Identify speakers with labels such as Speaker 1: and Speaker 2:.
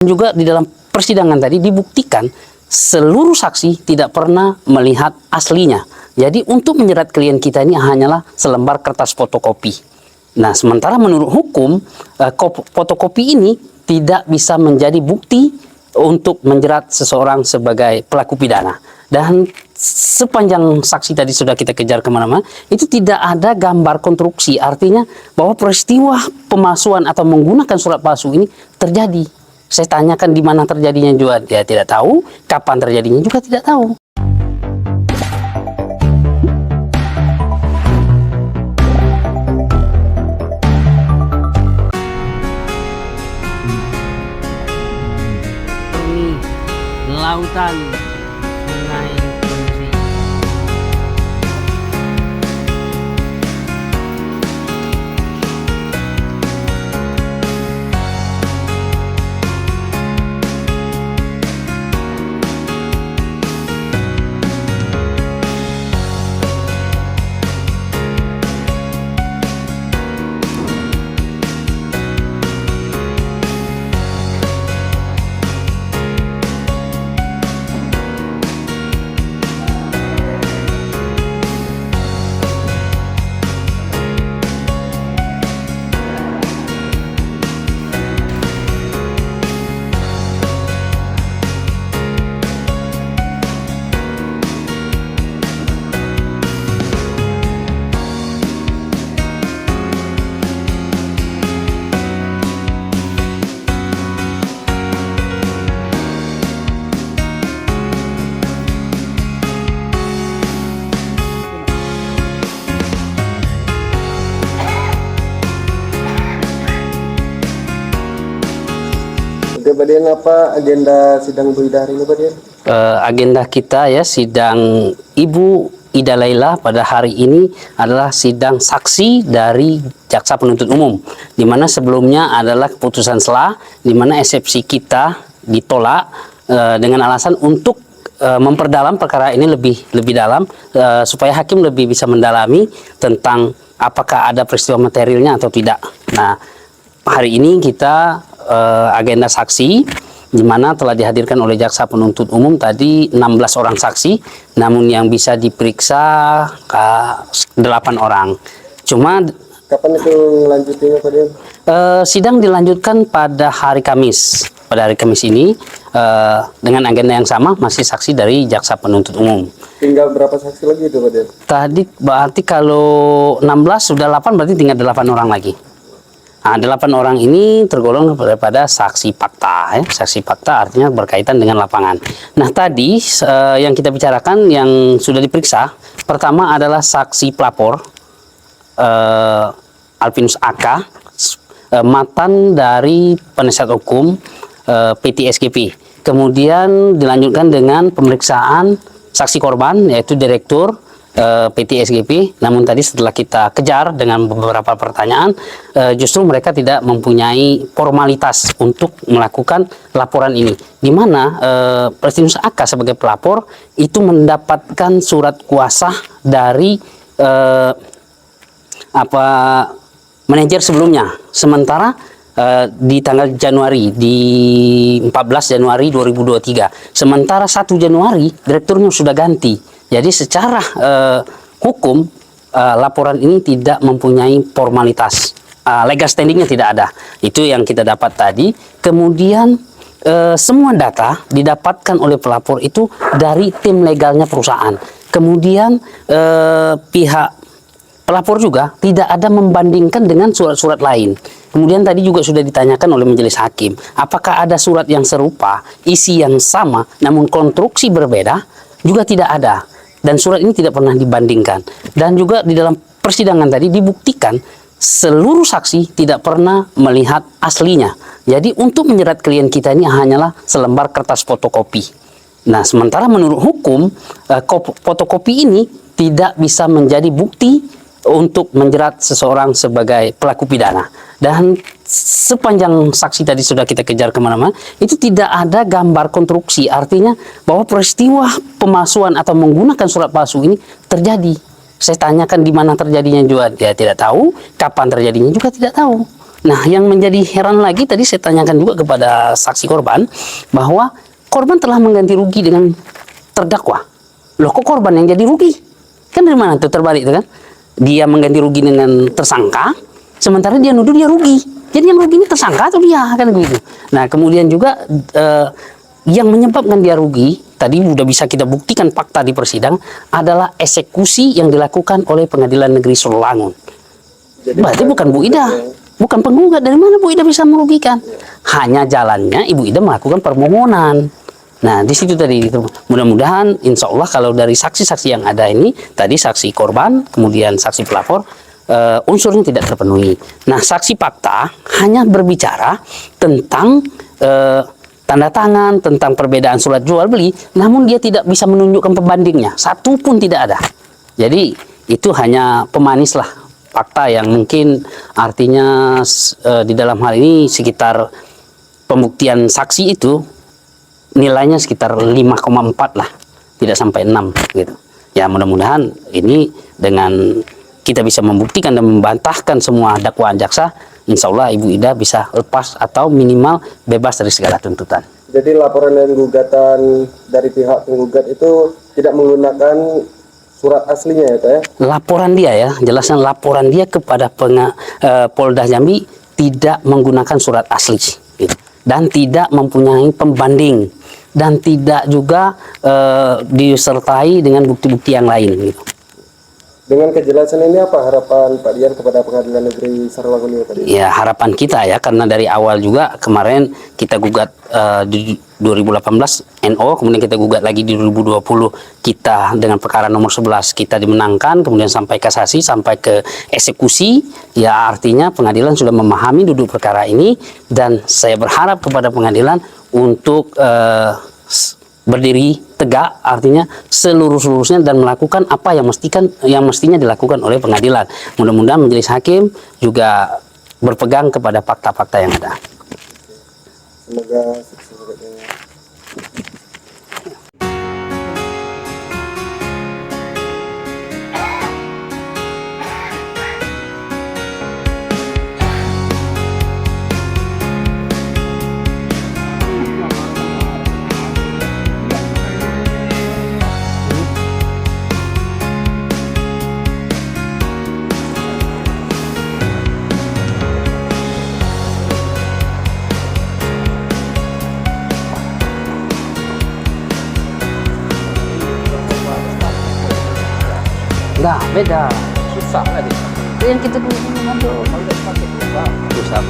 Speaker 1: Juga di dalam persidangan tadi dibuktikan seluruh saksi tidak pernah melihat aslinya. Jadi untuk menjerat klien kita ini hanyalah selembar kertas fotokopi. Nah, sementara menurut hukum fotokopi ini tidak bisa menjadi bukti untuk menjerat seseorang sebagai pelaku pidana. Dan sepanjang saksi tadi sudah kita kejar kemana-mana, itu tidak ada gambar konstruksi. Artinya bahwa peristiwa pemalsuan atau menggunakan surat palsu ini terjadi. Saya tanyakan di mana terjadinya juga dia tidak tahu, kapan terjadinya juga tidak tahu. Ini lautan sungai Kemsi.
Speaker 2: Oke, Pak Dian, apa agenda sidang Bu Ida hari ini, Pak Dian?
Speaker 1: Agenda kita ya sidang Ibu Ida Laila pada hari ini adalah sidang saksi dari jaksa penuntut umum, di mana sebelumnya adalah keputusan sela, di mana eksepsi kita ditolak dengan alasan untuk memperdalam perkara ini lebih dalam supaya hakim lebih bisa mendalami tentang apakah ada peristiwa materialnya atau tidak. Nah, hari ini kita agenda saksi di mana telah dihadirkan oleh jaksa penuntut umum tadi 16 orang saksi, namun yang bisa diperiksa 8 orang. Cuma
Speaker 2: Kapan itu lanjutnya, Pak Dian?
Speaker 1: sidang dilanjutkan pada hari Kamis. Pada hari Kamis ini dengan agenda yang sama, masih saksi dari jaksa penuntut umum.
Speaker 2: Tinggal berapa saksi lagi itu, Pak Dian?
Speaker 1: Tadi berarti kalau 16 sudah 8, berarti tinggal 8 orang lagi. Nah, 8 orang ini tergolong daripada saksi fakta. Saksi fakta artinya berkaitan dengan lapangan. Nah, tadi yang kita bicarakan yang sudah diperiksa, pertama adalah saksi pelapor Alvinus AK, mantan dari penasihat hukum PT SGP. Kemudian dilanjutkan dengan pemeriksaan saksi korban, yaitu direktur PT SGP. Namun tadi setelah kita kejar dengan beberapa pertanyaan, justru mereka tidak mempunyai formalitas untuk melakukan laporan ini, di mana Alvinus AK sebagai pelapor itu mendapatkan surat kuasa dari manajer sebelumnya. Sementara di tanggal Januari, di 14 Januari 2023, sementara 1 Januari direkturnya sudah ganti. Jadi secara hukum laporan ini tidak mempunyai formalitas, legal standingnya tidak ada. Itu yang kita dapat tadi. Kemudian semua data didapatkan oleh pelapor itu dari tim legalnya perusahaan. Kemudian pihak pelapor juga tidak ada membandingkan dengan surat-surat lain. Kemudian tadi juga sudah ditanyakan oleh majelis hakim, apakah ada surat yang serupa, isi yang sama, namun konstruksi berbeda? Juga tidak ada. Dan surat ini tidak pernah dibandingkan. Dan juga di dalam persidangan tadi dibuktikan seluruh saksi tidak pernah melihat aslinya. Jadi untuk menjerat klien kita ini hanyalah selembar kertas fotokopi. Nah, sementara menurut hukum fotokopi ini tidak bisa menjadi bukti untuk menjerat seseorang sebagai pelaku pidana. Dan sepanjang saksi tadi sudah kita kejar kemana-mana, itu tidak ada gambar konstruksi. Artinya bahwa peristiwa pemalsuan atau menggunakan surat palsu ini terjadi. Saya tanyakan di mana terjadinya juga dia tidak tahu, kapan terjadinya juga tidak tahu. Nah, yang menjadi heran lagi tadi saya tanyakan juga kepada saksi korban bahwa korban telah mengganti rugi dengan terdakwa. Loh, kok korban yang jadi rugi? Kan dari mana tuh terbalik itu kan? Dia mengganti rugi dengan tersangka, sementara dia nuduh dia rugi. Jadi yang rugi ini tersangka atau dia kan begitu. Nah, kemudian juga yang menyebabkan dia rugi tadi sudah bisa kita buktikan fakta di persidangan adalah eksekusi yang dilakukan oleh Pengadilan Negeri Sololangun. Berarti bukan Bu Ida, bukan penggugat. Dari mana Bu Ida bisa merugikan? Hanya jalannya Ibu Ida melakukan permohonan. Nah, di situ tadi itu. Mudah-mudahan insya Allah kalau dari saksi-saksi yang ada ini, tadi saksi korban, kemudian saksi pelapor, unsurnya tidak terpenuhi. Nah, saksi fakta hanya berbicara tentang tanda tangan, tentang perbedaan surat jual beli, namun dia tidak bisa menunjukkan pembandingnya. Satu pun tidak ada. Jadi itu hanya pemanis lah fakta yang mungkin artinya di dalam hal ini sekitar pembuktian saksi itu nilainya sekitar 5,4 lah, tidak sampai 6 gitu. Ya mudah-mudahan ini dengan kita bisa membuktikan dan membantahkan semua dakwaan jaksa, insya Allah Ibu Ida bisa lepas atau minimal bebas dari segala tuntutan.
Speaker 2: Jadi laporan dan gugatan dari pihak penggugat itu tidak menggunakan surat aslinya ya, Pak ya?
Speaker 1: Laporan dia ya, jelasnya laporan dia kepada Polda Jambi tidak menggunakan surat asli gitu. Dan tidak mempunyai pembanding dan tidak juga disertai dengan bukti-bukti yang lain gitu.
Speaker 2: Dengan kejelasan ini apa harapan Pak Dian kepada Pengadilan Negeri Sarawangun ini tadi?
Speaker 1: Ya harapan kita ya, karena dari awal juga kemarin kita gugat di 2018 NO, kemudian kita gugat lagi di 2020 kita dengan perkara nomor 11 kita dimenangkan, kemudian sampai kasasi, sampai ke eksekusi. Ya artinya pengadilan sudah memahami duduk perkara ini, dan saya berharap kepada pengadilan untuk berdiri tegak, artinya seluruh-seluruhnya, dan melakukan apa yang mestinya dilakukan oleh pengadilan. Mudah-mudahan majelis hakim juga berpegang kepada fakta-fakta yang ada.
Speaker 2: Semoga sukses.
Speaker 1: Nah, beda. Susah lah dia. Yang kita dulu ngambil. Kalau pakai susah.